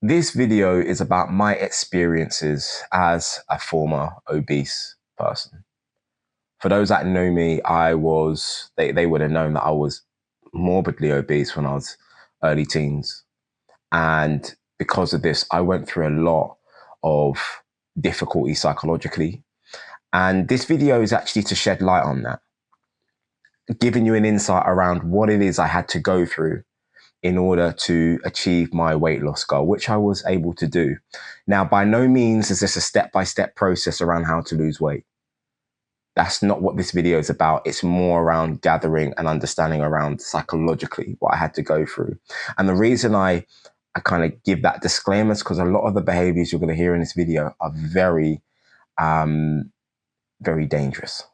This video is about my experiences as a former obese person. For those that know me, they would have known that I was morbidly obese when I was early teens. And because of this, I went through a lot of difficulty psychologically. And this video is actually to shed light on that, giving you an insight around what it is I had to go through in order to achieve my weight loss goal, which I was able to do. Now, by no means is this a step-by-step process around how to lose weight. That's not what this video is about. It's more around gathering and understanding around psychologically what I had to go through. And the reason I kind of give that disclaimer is because a lot of the behaviors you're going to hear in this video are very, very dangerous.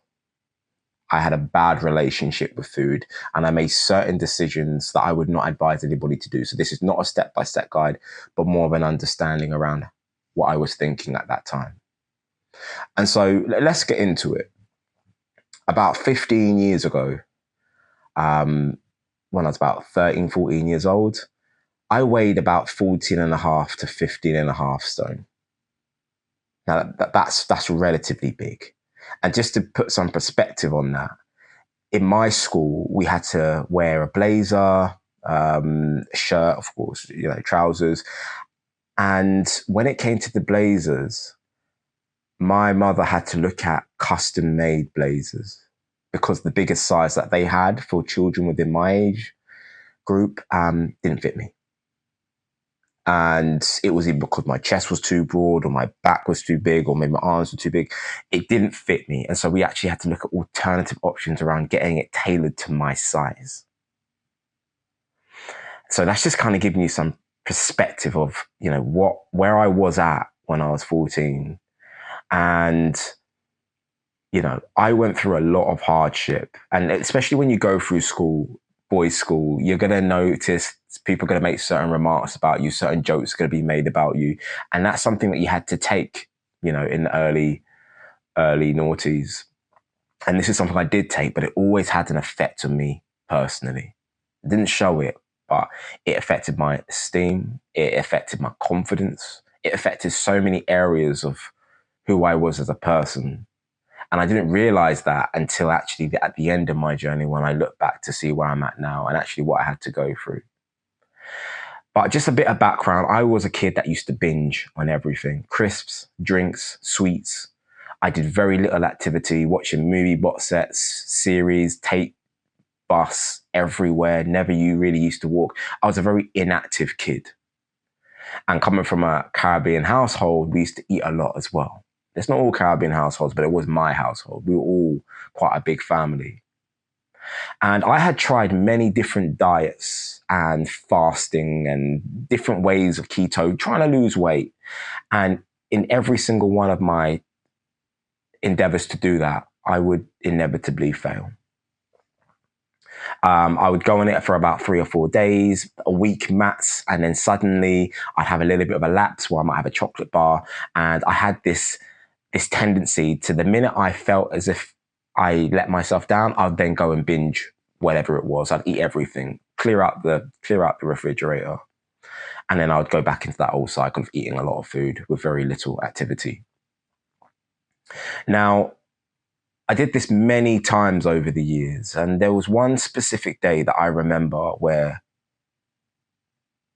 I had a bad relationship with food and I made certain decisions that I would not advise anybody to do. So this is not a step-by-step guide, but more of an understanding around what I was thinking at that time. And so let's get into it. About 15 years ago, when I was about 13, 14 years old, I weighed about 14 and a half to 15 and a half stone. Now that's relatively big. And just to put some perspective on that, in my school, we had to wear a blazer, shirt, of course, trousers. And when it came to the blazers, my mother had to look at custom made blazers because the biggest size that they had for children within my age group didn't fit me. And it was either because my chest was too broad or my back was too big or maybe my arms were too big. It didn't fit me. And so we actually had to look at alternative options around getting it tailored to my size. So that's just kind of giving you some perspective of, where I was at when I was 14. And, I went through a lot of hardship. And especially when you go through school, boys' school, you're going to notice people are going to make certain remarks about you, certain jokes are going to be made about you. And that's something that you had to take, in the early noughties. And this is something I did take, but it always had an effect on me personally. I didn't show it, but it affected my esteem. It affected my confidence. It affected so many areas of who I was as a person. And I didn't realize that until actually at the end of my journey when I look back to see where I'm at now and actually what I had to go through. But just a bit of background, I was a kid that used to binge on everything. Crisps, drinks, sweets. I did very little activity, watching movie box sets, series, tape, bus, everywhere. Never really used to walk. I was a very inactive kid. And coming from a Caribbean household, we used to eat a lot as well. It's not all Caribbean households, but it was my household. We were all quite a big family. And I had tried many different diets and fasting and different ways of keto, trying to lose weight. And in every single one of my endeavors to do that, I would inevitably fail. I would go on it for about 3 or 4 days, a week max, and then suddenly I'd have a little bit of a lapse where I might have a chocolate bar. And I had this tendency to, the minute I felt as if I let myself down, I'd then go and binge whatever it was. I'd eat everything, clear out the refrigerator. And then I would go back into that old cycle of eating a lot of food with very little activity. Now, I did this many times over the years, and there was one specific day that I remember where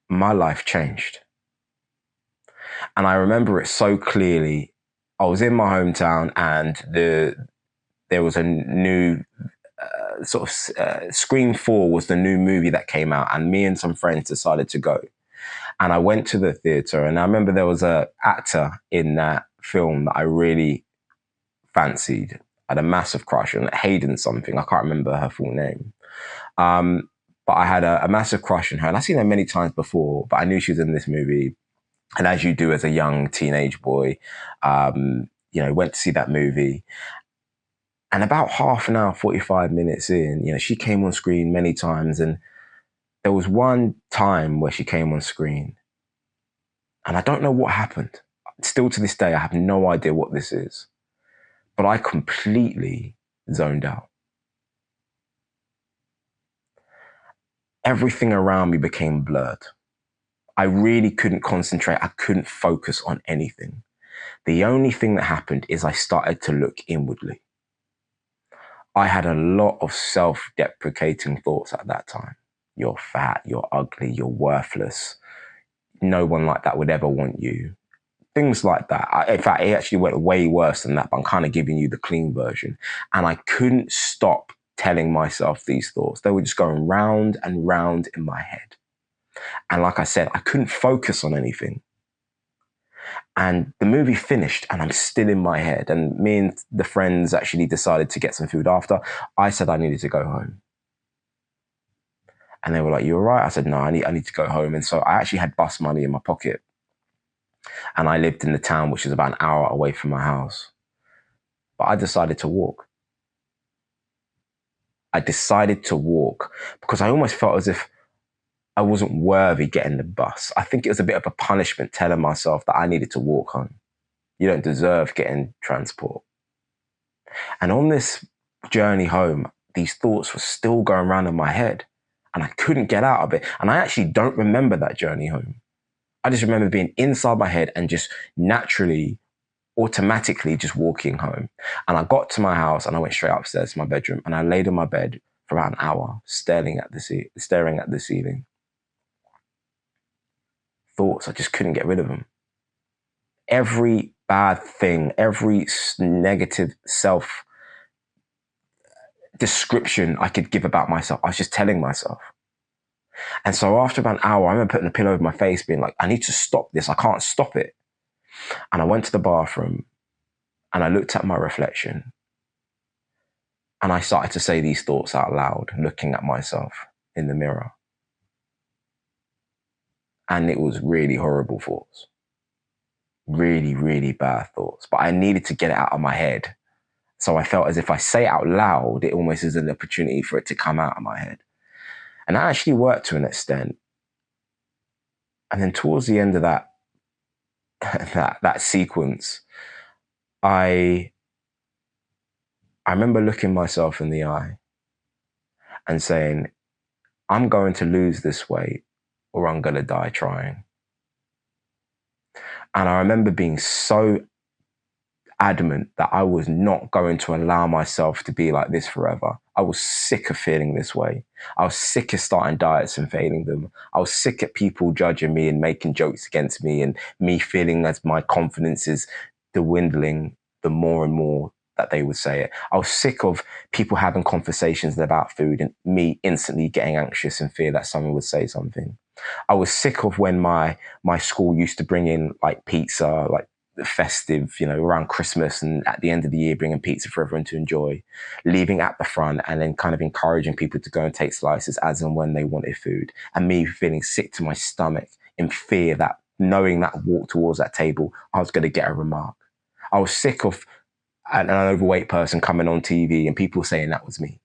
my life changed. And I remember it so clearly. I was in my hometown and there was a new Scream 4 was the new movie that came out, and me and some friends decided to go. And I went to the theater, and I remember there was an actor in that film that I really fancied. I had a massive crush on Hayden something. I can't remember her full name. But I had a massive crush on her. And I've seen her many times before, but I knew she was in this movie. And as you do as a young teenage boy, went to see that movie. And about half an hour, 45 minutes in, she came on screen many times. And there was one time where she came on screen. And I don't know what happened. Still to this day, I have no idea what this is. But I completely zoned out. Everything around me became blurred. I really couldn't concentrate. I couldn't focus on anything. The only thing that happened is I started to look inwardly. I had a lot of self-deprecating thoughts at that time. You're fat, you're ugly, you're worthless. No one like that would ever want you. Things like that. In fact, it actually went way worse than that, but I'm kind of giving you the clean version. And I couldn't stop telling myself these thoughts. They were just going round and round in my head. And like I said, I couldn't focus on anything. And the movie finished and I'm still in my head. And me and the friends actually decided to get some food after. I said I needed to go home. And they were like, "You all right?" I said, "No, I need to go home." And so I actually had bus money in my pocket. And I lived in the town, which is about an hour away from my house. But I decided to walk. I decided to walk because I almost felt as if I wasn't worthy getting the bus. I think it was a bit of a punishment telling myself that I needed to walk home. You don't deserve getting transport. And on this journey home, these thoughts were still going around in my head and I couldn't get out of it. And I actually don't remember that journey home. I just remember being inside my head and just naturally, automatically just walking home. And I got to my house and I went straight upstairs to my bedroom and I laid in my bed for about an hour, staring at the ceiling. Thoughts, I just couldn't get rid of them. Every bad thing, every negative self description I could give about myself, I was just telling myself. And so after about an hour, I remember putting a pillow over my face, being like, I need to stop this. I can't stop it. And I went to the bathroom and I looked at my reflection and I started to say these thoughts out loud, looking at myself in the mirror. And it was really horrible thoughts. Really, really bad thoughts. But I needed to get it out of my head. So I felt as if I say it out loud, it almost is an opportunity for it to come out of my head. And that actually worked to an extent. And then towards the end of that sequence, I remember looking myself in the eye and saying, I'm going to lose this weight or I'm going to die trying. And I remember being so adamant that I was not going to allow myself to be like this forever. I was sick of feeling this way. I was sick of starting diets and failing them. I was sick of people judging me and making jokes against me and me feeling as my confidence is dwindling the more and more that they would say it. I was sick of people having conversations about food and me instantly getting anxious and fear that someone would say something. I was sick of when my school used to bring in like pizza, like festive, around Christmas and at the end of the year, bringing pizza for everyone to enjoy, leaving at the front and then kind of encouraging people to go and take slices as and when they wanted food. And me feeling sick to my stomach in fear that knowing that walk towards that table, I was going to get a remark. I was sick of an overweight person coming on TV and people saying that was me.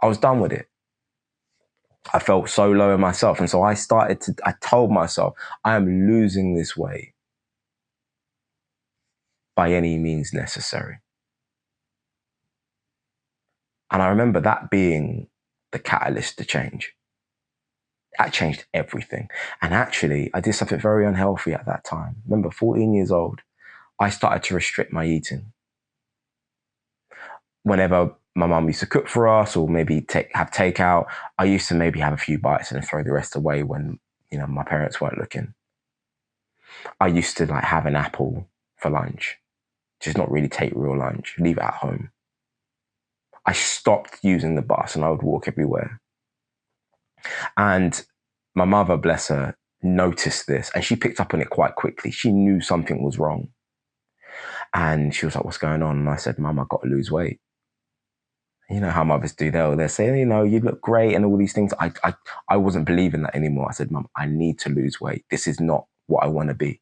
I was done with it. I felt so low in myself. And so I told myself, I am losing this weight by any means necessary. And I remember that being the catalyst to change. That changed everything. And actually, I did something very unhealthy at that time. Remember, 14 years old, I started to restrict my eating. Whenever my mum used to cook for us or maybe have takeout, I used to maybe have a few bites and then throw the rest away when, my parents weren't looking. I used to have an apple for lunch, just not really take real lunch, leave it at home. I stopped using the bus and I would walk everywhere. And my mother, bless her, noticed this and she picked up on it quite quickly. She knew something was wrong. And she was like, "What's going on?" And I said, "Mum, I've got to lose weight." You know how mothers do. They'll say, "You look great," and all these things. I wasn't believing that anymore. I said, "Mum, I need to lose weight. This is not what I want to be.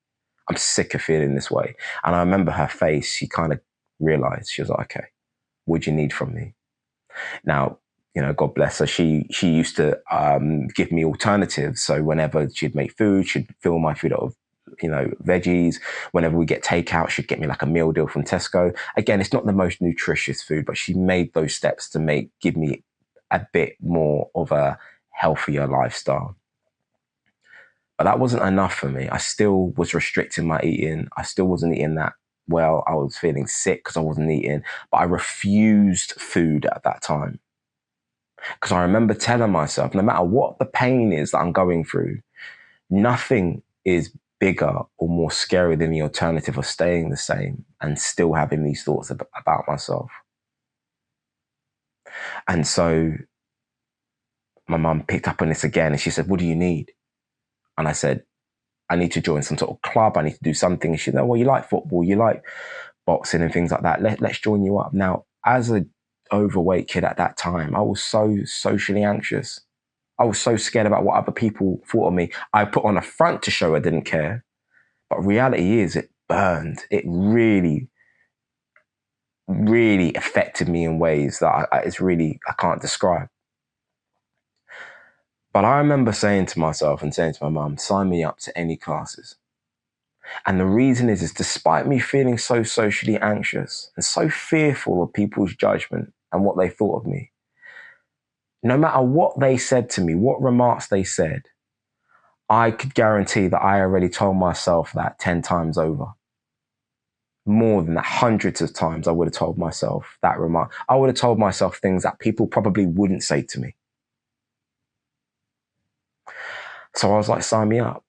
I'm sick of feeling this way." And I remember her face. She kind of realized. She was like, "Okay, what do you need from me?" Now, God bless her. She used to give me alternatives. So whenever she'd make food, she'd fill my food out of veggies. Whenever we get takeout, she'd get me like a meal deal from Tesco. Again, it's not the most nutritious food, but she made those steps to give me a bit more of a healthier lifestyle. But that wasn't enough for me. I still was restricting my eating. I still wasn't eating that well. I was feeling sick because I wasn't eating, but I refused food at that time. Because I remember telling myself, no matter what the pain is that I'm going through, nothing is bigger or more scary than the alternative of staying the same and still having these thoughts about myself. And so my mum picked up on this again and she said, what do you need? And I said, I need to join some sort of club. I need to do something. And she said, well, you like football, you like boxing and things like that. Let's join you up. Now, as an overweight kid at that time, I was so socially anxious. I was so scared about what other people thought of me. I put on a front to show I didn't care. But reality is it burned. It really, really affected me in ways that I can't describe. But I remember saying to myself and saying to my mum, sign me up to any classes. And the reason is despite me feeling so socially anxious and so fearful of people's judgment and what they thought of me, no matter what they said to me, what remarks they said, I could guarantee that I already told myself that 10 times over. More than that, hundreds of times I would have told myself that remark. I would have told myself things that people probably wouldn't say to me. So I was like, sign me up.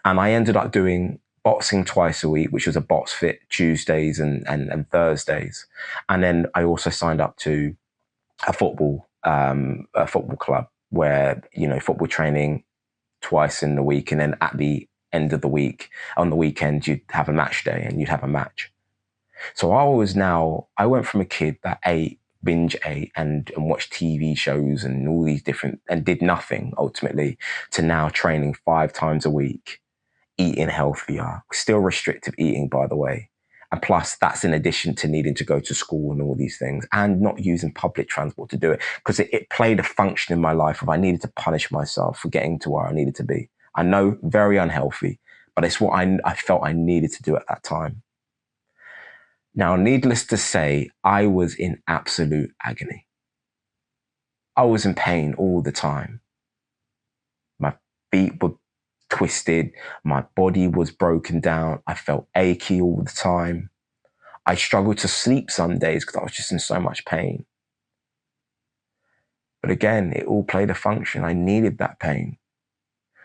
And I ended up doing boxing twice a week, which was a box fit Tuesdays and Thursdays. And then I also signed up to a football club where, football training twice in the week. And then at the end of the week, on the weekend, you'd have a match day and you'd have a match. So I went from a kid that binge ate and watched TV shows and all these different, and did nothing ultimately, to now training 5 times a week, eating healthier, still restrictive eating, by the way. And plus that's in addition to needing to go to school and all these things and not using public transport to do it, because it played a function in my life of I needed to punish myself for getting to where I needed to be. I know, very unhealthy, but it's what I felt I needed to do at that time. Now, needless to say, I was in absolute agony. I was in pain all the time. My feet were twisted. My body was broken down. I felt achy all the time. I struggled to sleep some days because I was just in so much pain. But again, it all played a function. I needed that pain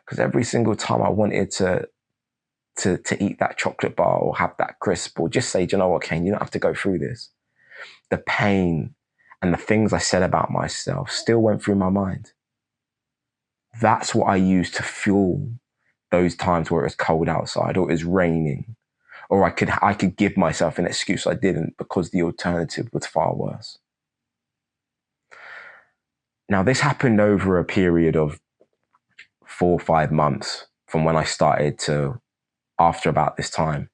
because every single time I wanted to eat that chocolate bar or have that crisp or just say, do you know what, Kane, you don't have to go through this. The pain and the things I said about myself still went through my mind. That's what I used to fuel those times where it was cold outside or it was raining, or I could give myself an excuse I didn't because the alternative was far worse. Now, this happened over a period of 4 or 5 months from when I started to after about this time,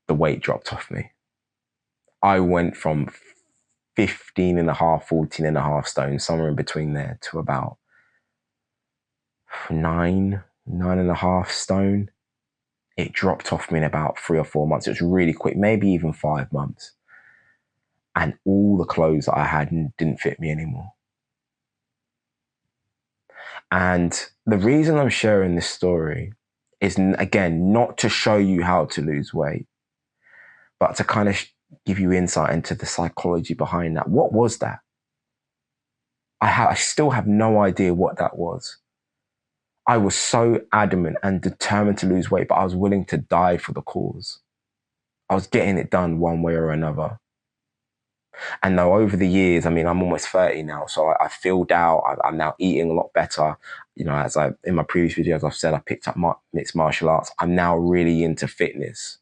the weight dropped off me. I went from 15 and a half, 14 and a half stone, somewhere in between there, to about 9 and a half stone. It dropped off me in about 3 or 4 months. It was really quick, maybe even 5 months. And all the clothes that I had didn't fit me anymore. And the reason I'm sharing this story is, again, not to show you how to lose weight, but to kind of give you insight into the psychology behind that. What was that? I still have no idea what that was. I was so adamant and determined to lose weight, but I was willing to die for the cause. I was getting it done one way or another. And now over the years, I'm almost 30 now, so I filled out. I'm now eating a lot better. As in my previous videos, I've said I picked up mixed martial arts. I'm now really into fitness.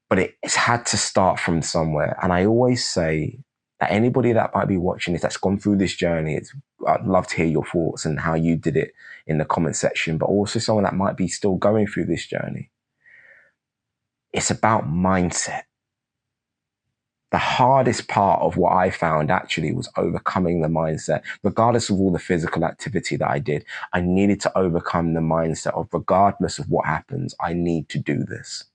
But it's had to start from somewhere. And I always say that anybody that might be watching this, that's gone through this journey, I'd love to hear your thoughts and how you did it in the comment section, but also someone that might be still going through this journey. It's about mindset. The hardest part of what I found actually was overcoming the mindset. Regardless of all the physical activity that I did, I needed to overcome the mindset of, regardless of what happens, I need to do this.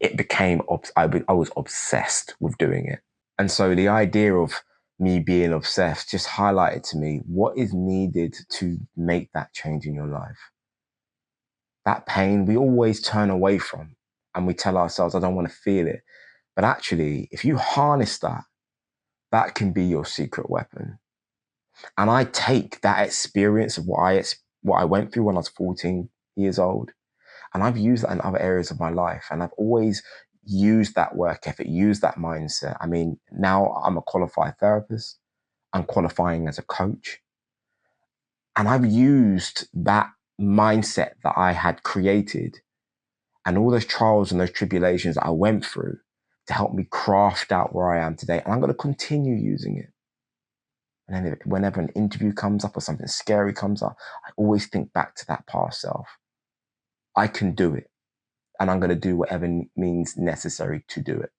It became, I was obsessed with doing it. And so the idea of me being obsessed just highlighted to me what is needed to make that change in your life. That pain we always turn away from, and we tell ourselves, I don't want to feel it. But actually, if you harness that, that can be your secret weapon. And I take that experience of what I went through when I was 14 years old, and I've used that in other areas of my life. And I've always used that work ethic, used that mindset. I mean, now I'm a qualified therapist. I'm qualifying as a coach. And I've used that mindset that I had created and all those trials and those tribulations that I went through to help me craft out where I am today. And I'm going to continue using it. And then whenever an interview comes up or something scary comes up, I always think back to that past self. I can do it. And I'm going to do whatever means necessary to do it.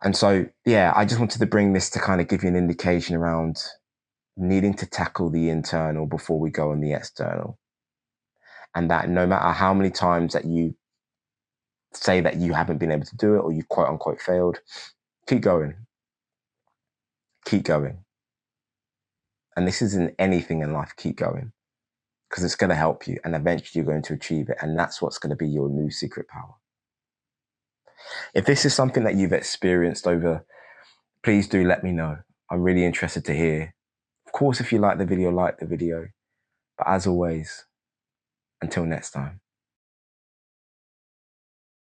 And so, yeah, I just wanted to bring this to kind of give you an indication around needing to tackle the internal before we go on the external. And that no matter how many times that you say that you haven't been able to do it or you quote unquote failed, keep going. Keep going. And this isn't anything in life, keep going. Because it's going to help you and eventually you're going to achieve it. And that's what's going to be your new secret power. If this is something that you've experienced over, please do let me know. I'm really interested to hear. Of course, if you like the video, like the video. But as always, until next time.